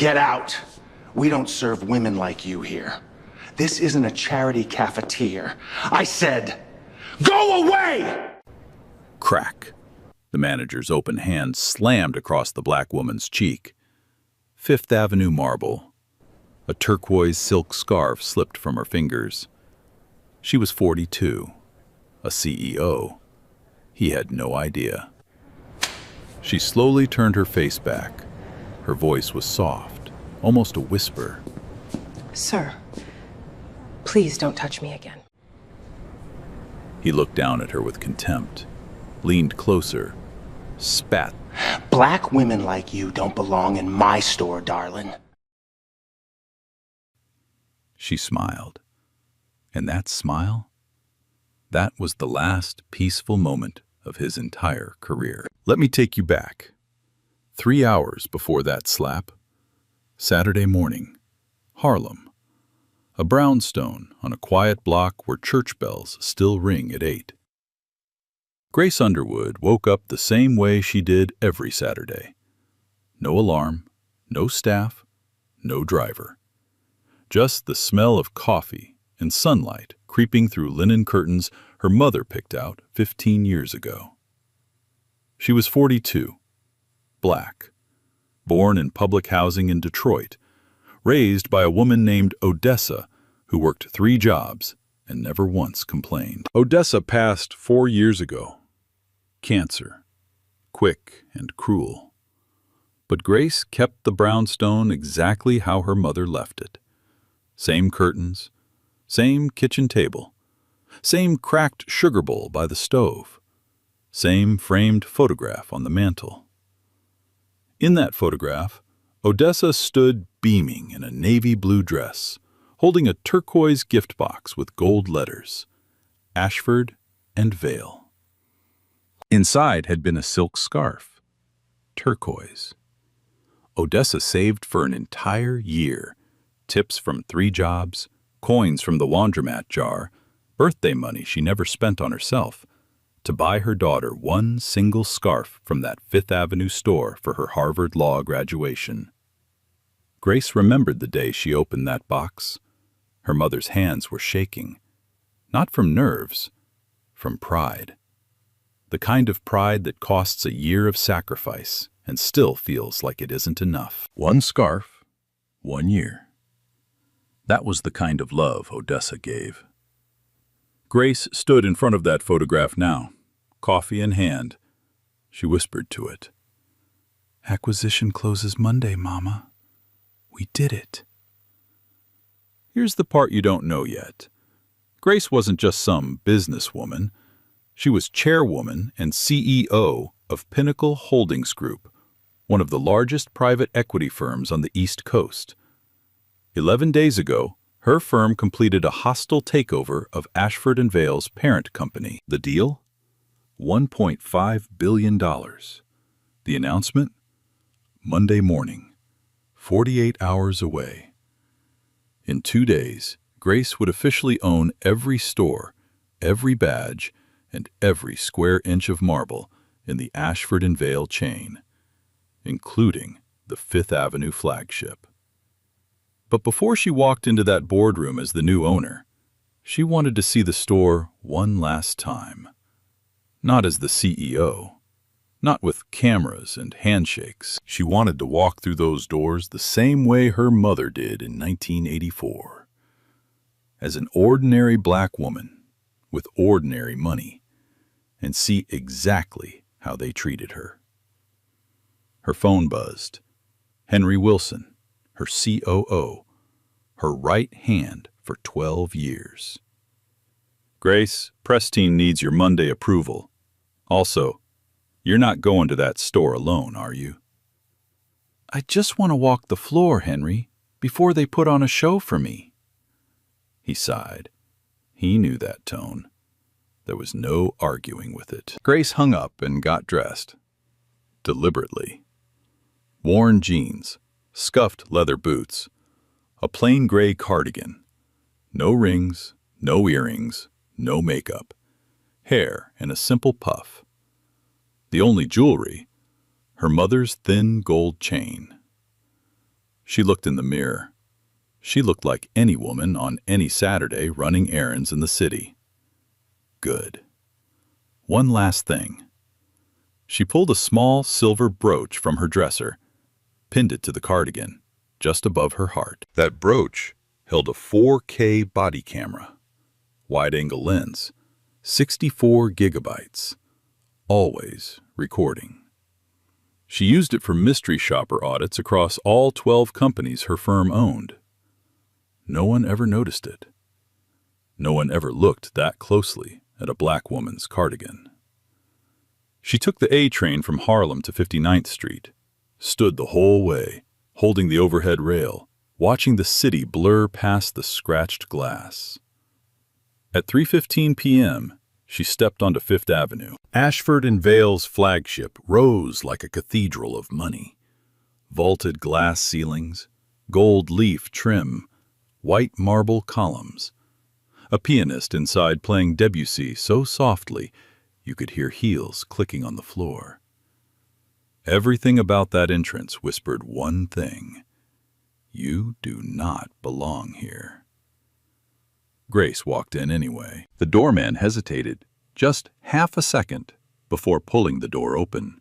Get out. We don't serve women like you here. This isn't a charity cafeteria. I said, go away! Crack. The manager's open hand slammed across the black woman's cheek. Fifth Avenue marble. A turquoise silk scarf slipped from her fingers. She was 42, a CEO. He had no idea. She slowly turned her face back. Her voice was soft, almost a whisper. Sir, please don't touch me again. He looked down at her with contempt, leaned closer, spat. Black women like you don't belong in my store, darling. She smiled. And that smile? That was the last peaceful moment of his entire career. Let me take you back. 3 hours before that slap. Saturday morning. Harlem. A brownstone on a quiet block where church bells still ring at 8. Grace Underwood woke up the same way she did every Saturday. No alarm, no staff, no driver. Just the smell of coffee and sunlight creeping through linen curtains her mother picked out 15 years ago. She was 42, black, born in public housing in Detroit, raised by a woman named Odessa who worked 3 jobs and never once complained. Odessa passed 4 years ago. Cancer, quick and cruel. But Grace kept the brownstone exactly how her mother left it. Same curtains, same kitchen table, same cracked sugar bowl by the stove, same framed photograph on the mantel. In that photograph, Odessa stood beaming in a navy blue dress, holding a turquoise gift box with gold letters, Ashford and Vale. Inside had been a silk scarf, turquoise. Odessa saved for an entire year, tips from 3 jobs, coins from the laundromat jar, birthday money she never spent on herself, to buy her daughter one single scarf from that Fifth Avenue store for her Harvard Law graduation. Grace remembered the day she opened that box. Her mother's hands were shaking, not from nerves, from pride. The kind of pride that costs a year of sacrifice and still feels like it isn't enough. 1 scarf, 1 year. That was the kind of love Odessa gave. Grace stood in front of that photograph now, coffee in hand. She whispered to it. "Acquisition closes Monday, Mama. We did it." Here's the part you don't know yet. Grace wasn't just some businesswoman. She was chairwoman and CEO of Pinnacle Holdings Group, one of the largest private equity firms on the East Coast. 11 days ago, her firm completed a hostile takeover of Ashford and Vale's parent company. The deal? $1.5 billion. The announcement? Monday morning, 48 hours away. In 2 days, Grace would officially own every store, every badge, and every square inch of marble in the Ashford and Vale chain, including the Fifth Avenue flagship. But before she walked into that boardroom as the new owner, she wanted to see the store one last time. Not as the CEO, not with cameras and handshakes. She wanted to walk through those doors the same way her mother did in 1984. As an ordinary black woman with ordinary money, and see exactly how they treated her. Her phone buzzed. Henry Wilson, her COO, her right hand for 12 years. "Grace, press team needs your Monday approval. Also, you're not going to that store alone, are you?" "I just want to walk the floor, Henry, before they put on a show for me." He sighed. He knew that tone. There was no arguing with it. Grace hung up and got dressed. Deliberately. Worn jeans, scuffed leather boots, a plain gray cardigan. No rings, no earrings, no makeup. Hair in a simple puff. The only jewelry, her mother's thin gold chain. She looked in the mirror. She looked like any woman on any Saturday running errands in the city. Good. One last thing. She pulled a small silver brooch from her dresser, pinned it to the cardigan, just above her heart. That brooch held a 4K body camera, wide-angle lens, 64 gigabytes, always recording. She used it for mystery shopper audits across all 12 companies her firm owned. No one ever noticed it. No one ever looked that closely at a black woman's cardigan. She took the A train from Harlem to 59th Street, stood the whole way, holding the overhead rail, watching the city blur past the scratched glass. At 3:15 p.m., she stepped onto Fifth Avenue. Ashford and Vale's flagship rose like a cathedral of money. Vaulted glass ceilings, gold leaf trim, white marble columns. A pianist inside playing Debussy so softly you could hear heels clicking on the floor. Everything about that entrance whispered one thing: you do not belong here. Grace walked in anyway. The doorman hesitated just half a second before pulling the door open.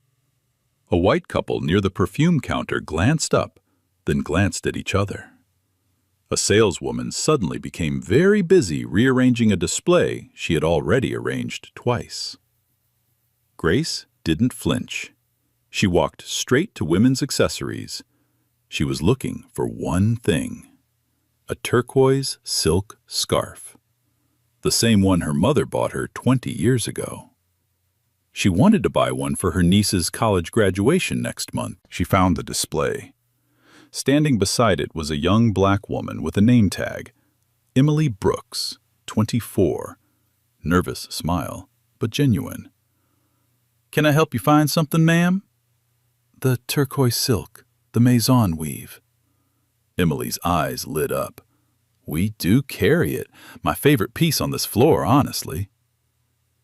A white couple near the perfume counter glanced up, then glanced at each other. A saleswoman suddenly became very busy rearranging a display she had already arranged twice. Grace didn't flinch. She walked straight to women's accessories. She was looking for one thing: a turquoise silk scarf, the same one her mother bought her 20 years ago. She wanted to buy one for her niece's college graduation next month. She found the display. Standing beside it was a young black woman with a name tag, Emily Brooks, 24. Nervous smile, but genuine. "Can I help you find something, ma'am?" "The turquoise silk, the maison weave." Emily's eyes lit up. "We do carry it. My favorite piece on this floor, honestly."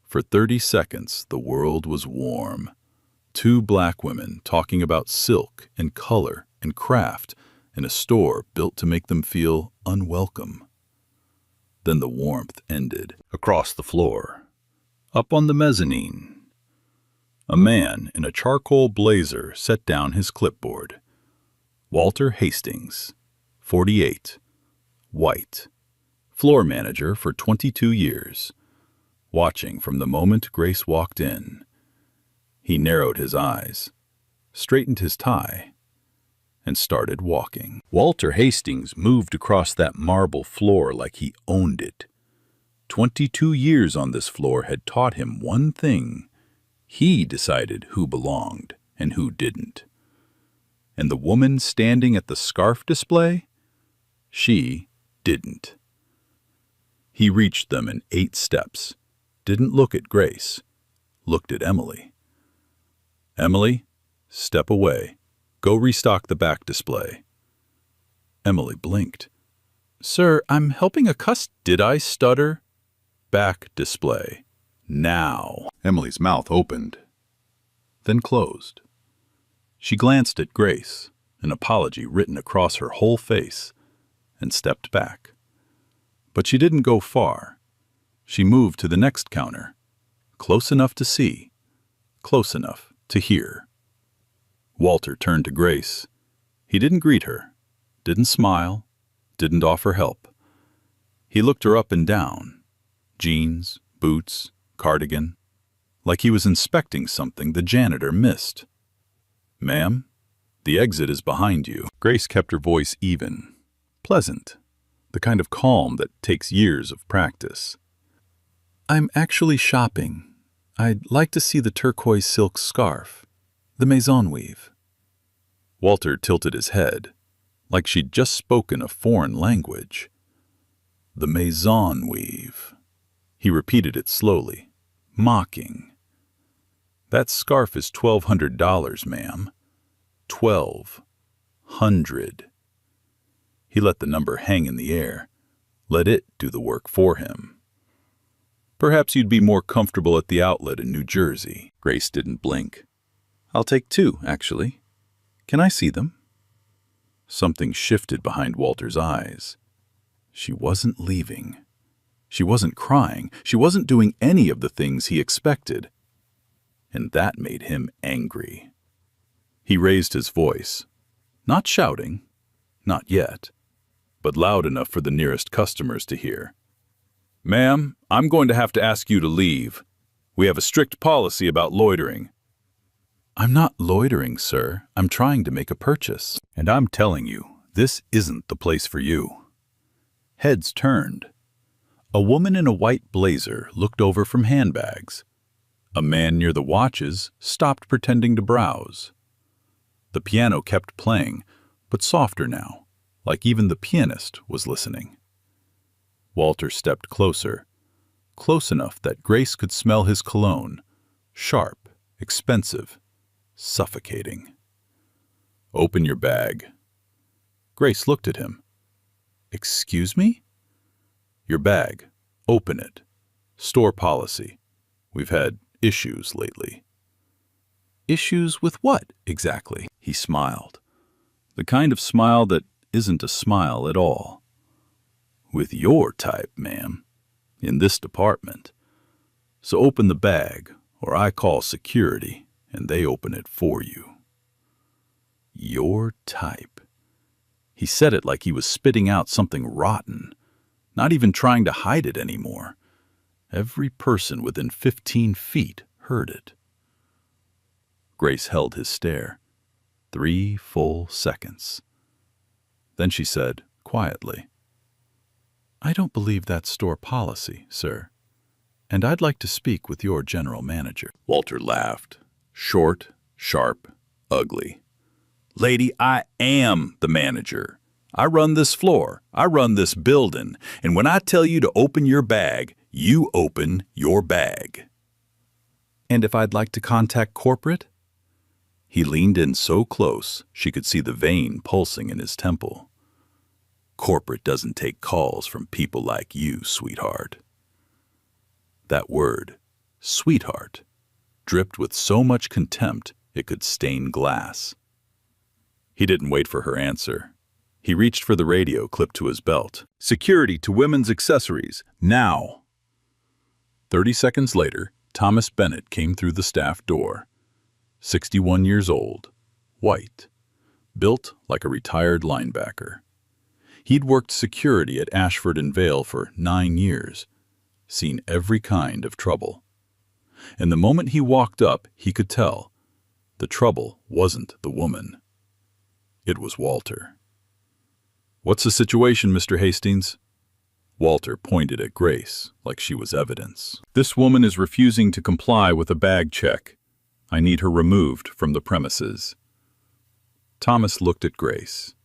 For 30 seconds, the world was warm. Two black women talking about silk and color and craft in a store built to make them feel unwelcome. Then the warmth ended. Across the floor, up on the mezzanine, a man in a charcoal blazer set down his clipboard. Walter Hastings, 48, white, floor manager for 22 years, watching from the moment Grace walked in. He narrowed his eyes, straightened his tie, and started walking. Walter Hastings moved across that marble floor like he owned it. 22 years on this floor had taught him one thing: he decided who belonged and who didn't. And the woman standing at the scarf display? She didn't. He reached them in 8 steps, didn't look at Grace, looked at Emily. "Emily, step away. Go restock the back display." Emily blinked. "Sir, I'm helping a Did I stutter? Back display. Now." Emily's mouth opened, then closed. She glanced at Grace, an apology written across her whole face, and stepped back. But she didn't go far. She moved to the next counter, close enough to see, close enough to hear. Walter turned to Grace. He didn't greet her, didn't smile, didn't offer help. He looked her up and down, jeans, boots, cardigan, like he was inspecting something the janitor missed. "Ma'am, the exit is behind you." Grace kept her voice even, pleasant, the kind of calm that takes years of practice. "I'm actually shopping. I'd like to see the turquoise silk scarf, the maison weave." Walter tilted his head, like she'd just spoken a foreign language. "The maison weave." He repeated it slowly, mocking. "That scarf is $1,200, ma'am. 1,200. He let the number hang in the air, let it do the work for him. "Perhaps you'd be more comfortable at the outlet in New Jersey." Grace didn't blink. "I'll take 2, actually. Can I see them?" Something shifted behind Walter's eyes. She wasn't leaving. She wasn't crying. She wasn't doing any of the things he expected. And that made him angry. He raised his voice, not shouting, not yet, but loud enough for the nearest customers to hear. "Ma'am, I'm going to have to ask you to leave. We have a strict policy about loitering." "I'm not loitering, sir. I'm trying to make a purchase. And I'm telling you, this isn't the place for you." Heads turned. A woman in a white blazer looked over from handbags. A man near the watches stopped pretending to browse. The piano kept playing, but softer now, like even the pianist was listening. Walter stepped closer, close enough that Grace could smell his cologne, sharp, expensive, suffocating. "Open your bag." Grace looked at him. "Excuse me?" "Your bag. Open it. Store policy. We've had issues lately." "Issues with what, exactly?" He smiled. The kind of smile that isn't a smile at all. "With your type, ma'am. In this department. So open the bag, or I call security, and they open it for you." Your type. He said it like he was spitting out something rotten, not even trying to hide it anymore. Every person within 15 feet heard it. Grace held his stare. 3 full seconds. Then she said, quietly, "I don't believe that's store policy, sir, and I'd like to speak with your general manager." Walter laughed. Short, sharp, ugly. "Lady, I am the manager. I run this floor. I run this building. And when I tell you to open your bag, you open your bag." "And if I'd like to contact corporate?" He leaned in so close she could see the vein pulsing in his temple. "Corporate doesn't take calls from people like you, sweetheart." That word, sweetheart, dripped with so much contempt it could stain glass. He didn't wait for her answer. He reached for the radio clipped to his belt. "Security to women's accessories, now!" 30 seconds later, Thomas Bennett came through the staff door. 61 years old, white, built like a retired linebacker. He'd worked security at Ashford and Vale for 9 years, seen every kind of trouble. And the moment he walked up, he could tell the trouble wasn't the woman. It was Walter. "What's the situation, Mr. Hastings?" Walter pointed at Grace like she was evidence. "This woman is refusing to comply with a bag check. I need her removed from the premises." Thomas looked at Grace,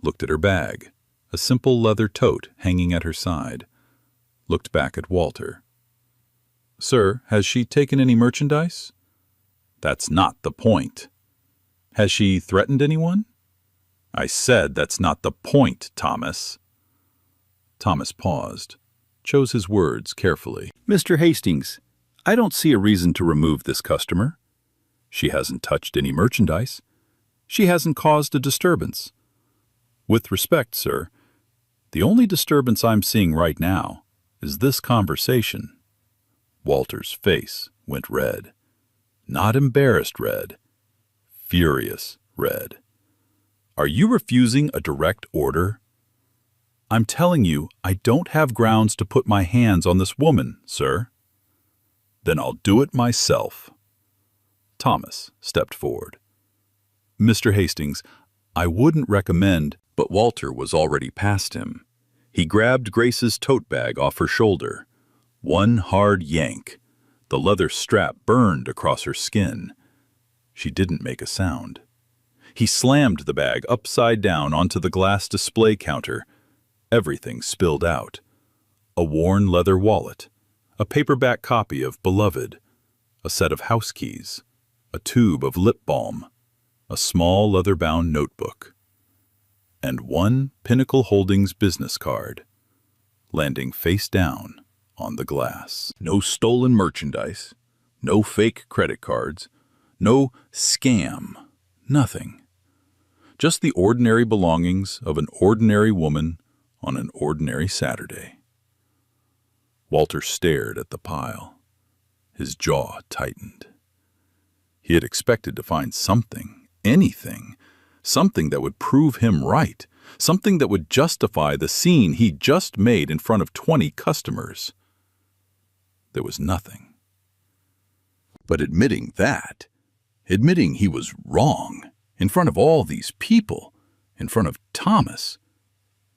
looked at her bag, a simple leather tote hanging at her side, looked back at Walter. "Sir, has she taken any merchandise?" "That's not the point." "Has she threatened anyone?" "I said that's not the point, Thomas." Thomas paused, chose his words carefully. "Mr. Hastings, I don't see a reason to remove this customer. She hasn't touched any merchandise. She hasn't caused a disturbance. With respect, sir, the only disturbance I'm seeing right now is this conversation." Walter's face went red. Not embarrassed red, furious red. "Are you refusing a direct order?" "I'm telling you, I don't have grounds to put my hands on this woman, sir." "Then I'll do it myself." Thomas stepped forward. "Mr. Hastings, I wouldn't recommend—" But Walter was already past him. He grabbed Grace's tote bag off her shoulder. One hard yank. The leather strap burned across her skin. She didn't make a sound. He slammed the bag upside down onto the glass display counter. Everything spilled out. A worn leather wallet, a paperback copy of Beloved, a set of house keys, a tube of lip balm, a small leather-bound notebook, and one Pinnacle Holdings business card, landing face down on the glass. No stolen merchandise, no fake credit cards, no scam, nothing. Just the ordinary belongings of an ordinary woman on an ordinary Saturday. Walter stared at the pile. His jaw tightened. He had expected to find something, anything, something that would prove him right, something that would justify the scene he just made in front of 20 customers. There was nothing. But admitting he was wrong, in front of all these people, in front of Thomas,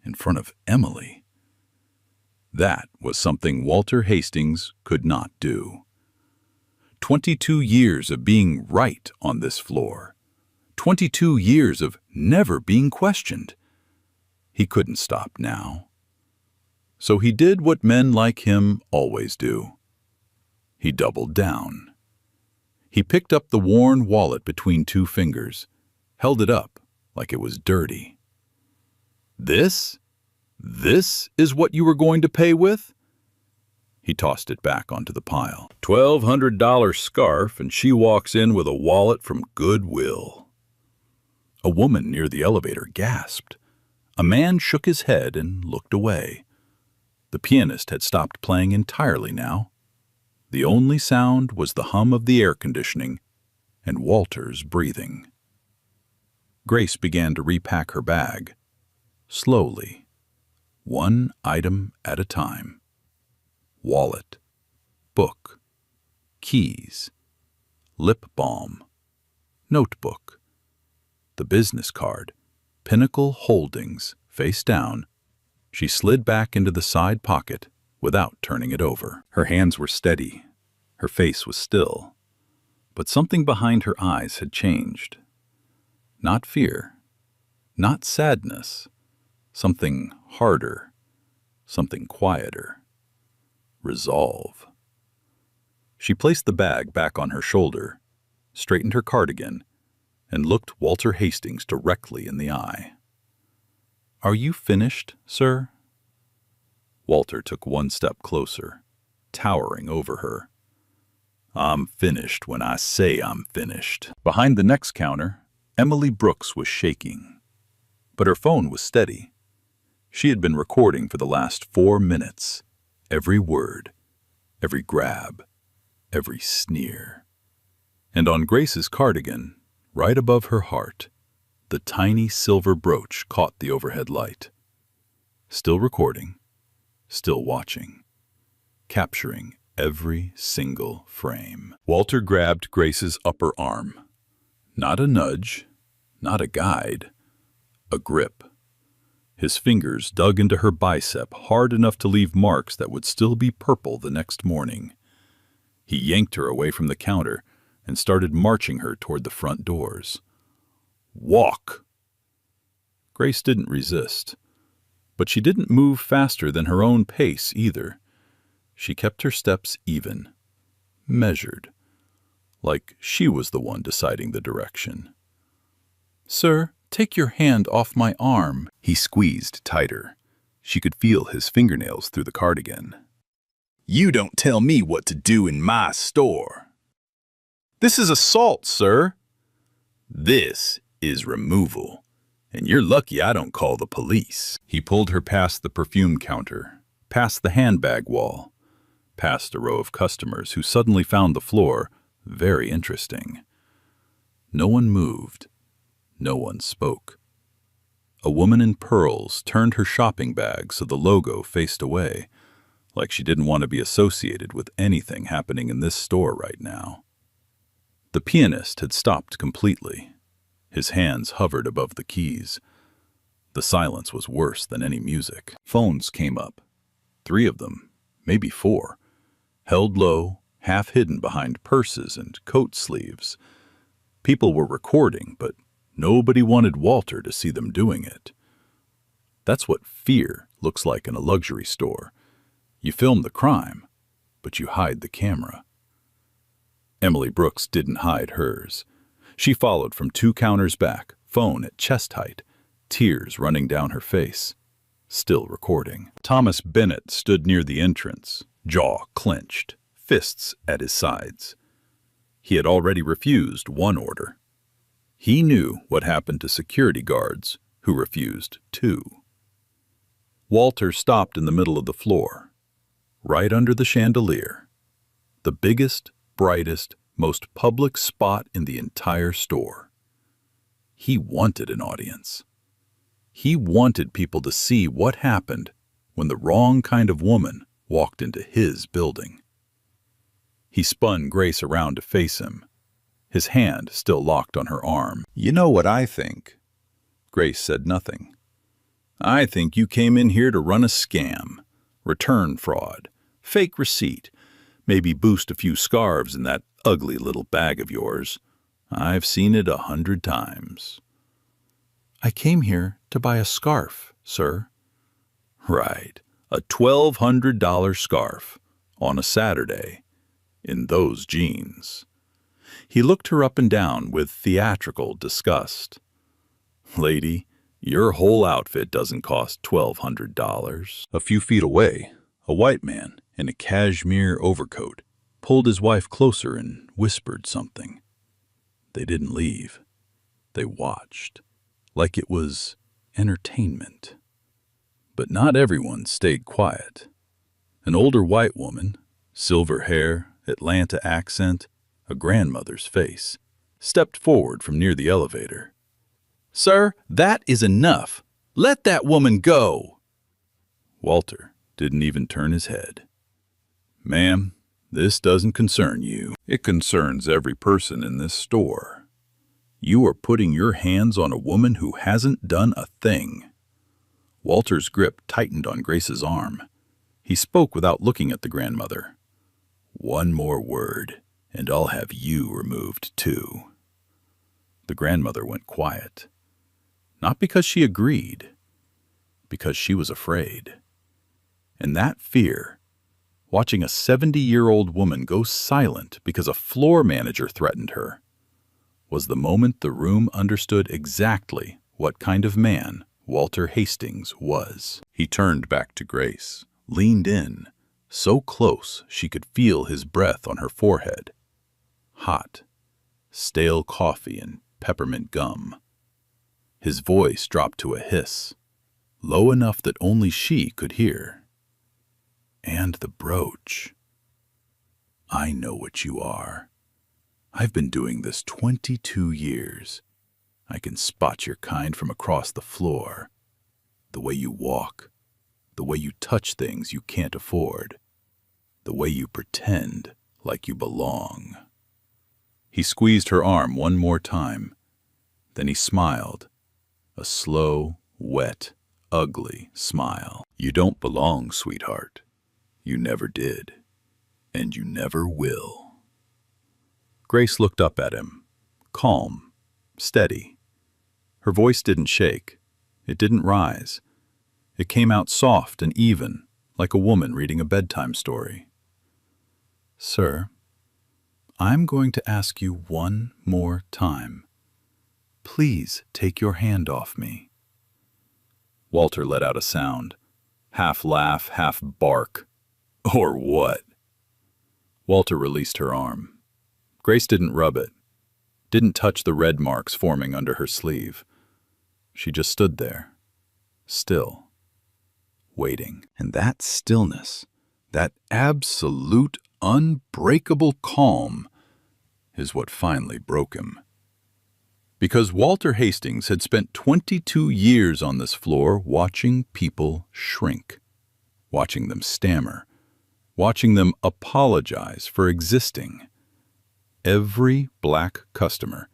in front of Emily, that was something Walter Hastings could not do. 22 years of being right on this floor. 22 years of never being questioned. He couldn't stop now. So he did what men like him always do. He doubled down. He picked up the worn wallet between two fingers, held it up like it was dirty. This is what you were going to pay with? He tossed it back onto the pile. $1,200 scarf, and she walks in with a wallet from Goodwill. A woman near the elevator gasped. A man shook his head and looked away. The pianist had stopped playing entirely now. The only sound was the hum of the air conditioning and Walter's breathing. Grace began to repack her bag, slowly, one item at a time. Wallet, book, keys, lip balm, notebook, the business card, Pinnacle Holdings, face down. She slid back into the side pocket without turning it over. Her hands were steady. Her face was still. But something behind her eyes had changed. Not fear, not sadness, something harder, something quieter. Resolve. She placed the bag back on her shoulder, straightened her cardigan, and looked Walter Hastings directly in the eye. "Are you finished, sir?" Walter took one step closer, towering over her. "I'm finished when I say I'm finished." Behind the next counter, Emily Brooks was shaking, but her phone was steady. She had been recording for the last 4 minutes. Every word, every grab, every sneer. And on Grace's cardigan, right above her heart, the tiny silver brooch caught the overhead light. Still recording, still watching, capturing every single frame. Walter grabbed Grace's upper arm. Not a nudge, not a guide, a grip. His fingers dug into her bicep hard enough to leave marks that would still be purple the next morning. He yanked her away from the counter and started marching her toward the front doors. "Walk!" Grace didn't resist, but she didn't move faster than her own pace either. She kept her steps even, measured, like she was the one deciding the direction. "Sir, take your hand off my arm." He squeezed tighter. She could feel his fingernails through the cardigan. "You don't tell me what to do in my store." "This is assault, sir." "This is removal, and you're lucky I don't call the police." He pulled her past the perfume counter, past the handbag wall, past a row of customers who suddenly found the floor very interesting. No one moved. No one spoke. A woman in pearls turned her shopping bag so the logo faced away, like she didn't want to be associated with anything happening in this store right now. The pianist had stopped completely. His hands hovered above the keys. The silence was worse than any music. Phones came up. 3 of them, maybe 4, held low, half hidden behind purses and coat sleeves. People were recording, but nobody wanted Walter to see them doing it. That's what fear looks like in a luxury store. You film the crime, but you hide the camera. Emily Brooks didn't hide hers. She followed from 2 counters back, phone at chest height, tears running down her face, still recording. Thomas Bennett stood near the entrance, jaw clenched, fists at his sides. He had already refused one order. He knew what happened to security guards who refused too. Walter stopped in the middle of the floor, right under the chandelier, the biggest, brightest, most public spot in the entire store. He wanted an audience. He wanted people to see what happened when the wrong kind of woman walked into his building. He spun Grace around to face him, his hand still locked on her arm. "You know what I think?" Grace said nothing. "I think you came in here to run a scam, return fraud, fake receipt, maybe boost a few scarves in that ugly little bag of yours. I've seen it 100 times. "I came here to buy a scarf, sir." "Right, a $1,200 scarf on a Saturday in those jeans." He looked her up and down with theatrical disgust. "Lady, your whole outfit doesn't cost $1,200. A few feet away, a white man in a cashmere overcoat pulled his wife closer and whispered something. They didn't leave. They watched, like it was entertainment. But not everyone stayed quiet. An older white woman, silver hair, Atlanta accent, a grandmother's face, stepped forward from near the elevator. "Sir, that is enough. Let that woman go." Walter didn't even turn his head. "Ma'am, this doesn't concern you. It concerns every person in this store. You are putting your hands on a woman who hasn't done a thing." Walter's grip tightened on Grace's arm. He spoke without looking at the grandmother. "One more word, and I'll have you removed too." The grandmother went quiet. Not because she agreed, because she was afraid. And that fear, watching a 70-year-old woman go silent because a floor manager threatened her, was the moment the room understood exactly what kind of man Walter Hastings was. He turned back to Grace, leaned in, so close she could feel his breath on her forehead. Hot, stale coffee and peppermint gum. His voice dropped to a hiss, low enough that only she could hear. "And the brooch. I know what you are. I've been doing this 22 years. I can spot your kind from across the floor. The way you walk, the way you touch things you can't afford, the way you pretend like you belong." He squeezed her arm one more time. Then he smiled, a slow, wet, ugly smile. "You don't belong, sweetheart. You never did, and you never will." Grace looked up at him, calm, steady. Her voice didn't shake. It didn't rise. It came out soft and even, like a woman reading a bedtime story. "Sir, I'm going to ask you one more time. Please take your hand off me." Walter let out a sound, half laugh, half bark. "Or what?" Walter released her arm. Grace didn't rub it, didn't touch the red marks forming under her sleeve. She just stood there, still, waiting. And that stillness, that absolute, unbreakable calm, is what finally broke him. Because Walter Hastings had spent 22 years on this floor watching people shrink, watching them stammer, watching them apologize for existing. Every black customer,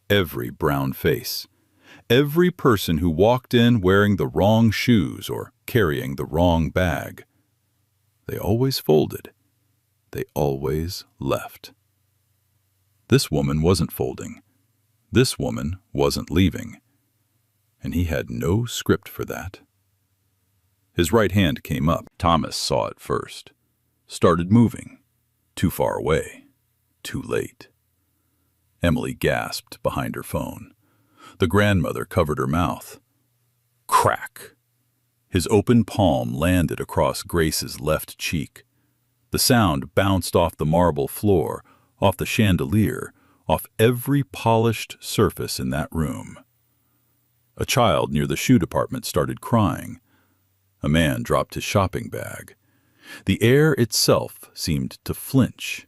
every brown face, every person who walked in wearing the wrong shoes or carrying the wrong bag, they always folded, they always left. This woman wasn't folding. This woman wasn't leaving. And he had no script for that. His right hand came up. Thomas saw it first. Started moving. Too far away. Too late. Emily gasped behind her phone. The grandmother covered her mouth. Crack! His open palm landed across Grace's left cheek. The sound bounced off the marble floor, off the chandelier, off every polished surface in that room. A child near the shoe department started crying. A man dropped his shopping bag. The air itself seemed to flinch.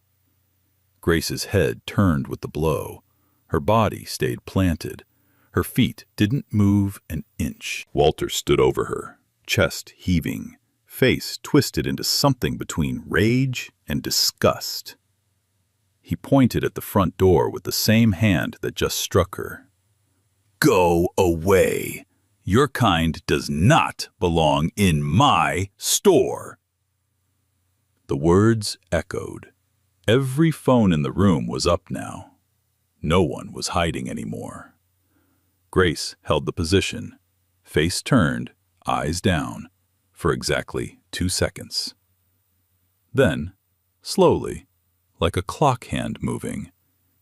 Grace's head turned with the blow. Her body stayed planted. Her feet didn't move an inch. Walter stood over her, chest heaving, face twisted into something between rage and disgust. He pointed at the front door with the same hand that just struck her. "Go away! Your kind does not belong in my store!" The words echoed. Every phone in the room was up now. No one was hiding anymore. Grace held the position, face turned, eyes down, for exactly 2 seconds. Then, slowly, like a clock hand moving,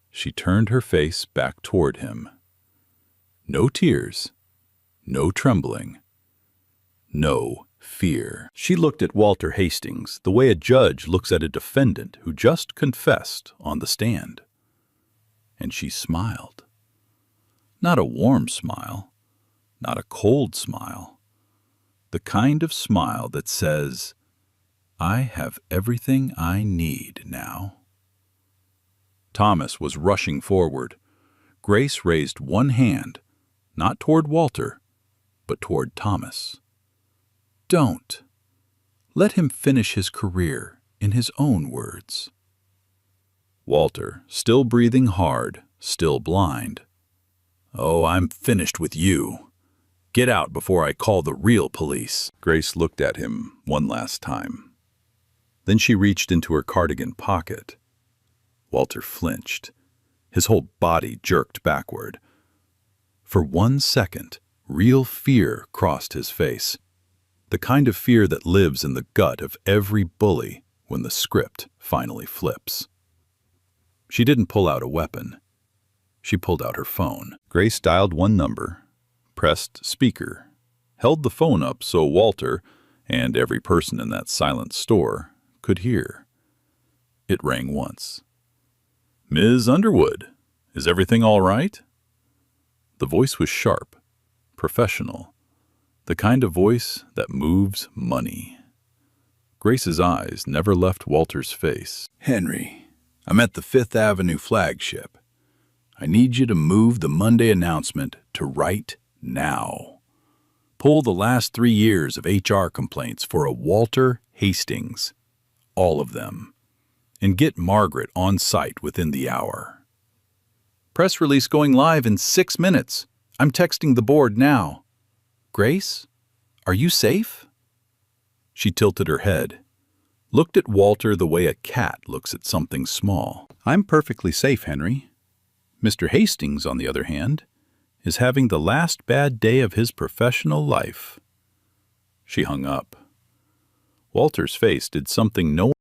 she turned her face back toward him. No tears, no trembling, no fear. She looked at Walter Hastings the way a judge looks at a defendant who just confessed on the stand. And she smiled. Not a warm smile, not a cold smile. The kind of smile that says, "I have everything I need now." Thomas was rushing forward. Grace raised one hand, not toward Walter, but toward Thomas. "Don't. Let him finish his career in his own words." Walter, still breathing hard, still blind. "Oh, I'm finished with you. Get out before I call the real police." Grace looked at him one last time. Then she reached into her cardigan pocket. Walter flinched. His whole body jerked backward. For 1 second, real fear crossed his face. The kind of fear that lives in the gut of every bully when the script finally flips. She didn't pull out a weapon. She pulled out her phone. Grace dialed one number, pressed speaker, held the phone up so Walter and every person in that silent store could hear. It rang once. "Ms. Underwood, is everything all right?" The voice was sharp, professional, the kind of voice that moves money. Grace's eyes never left Walter's face. "Henry, I'm at the Fifth Avenue flagship. I need you to move the Monday announcement to right now. Pull the last 3 years of HR complaints for a Walter Hastings, all of them, and get Margaret on site within the hour. Press release going live in 6 minutes. I'm texting the board now. Grace, are you safe?" She tilted her head, looked at Walter the way a cat looks at something small. "I'm perfectly safe, Henry. Mr. Hastings, on the other hand, is having the last bad day of his professional life." She hung up. Walter's face did something no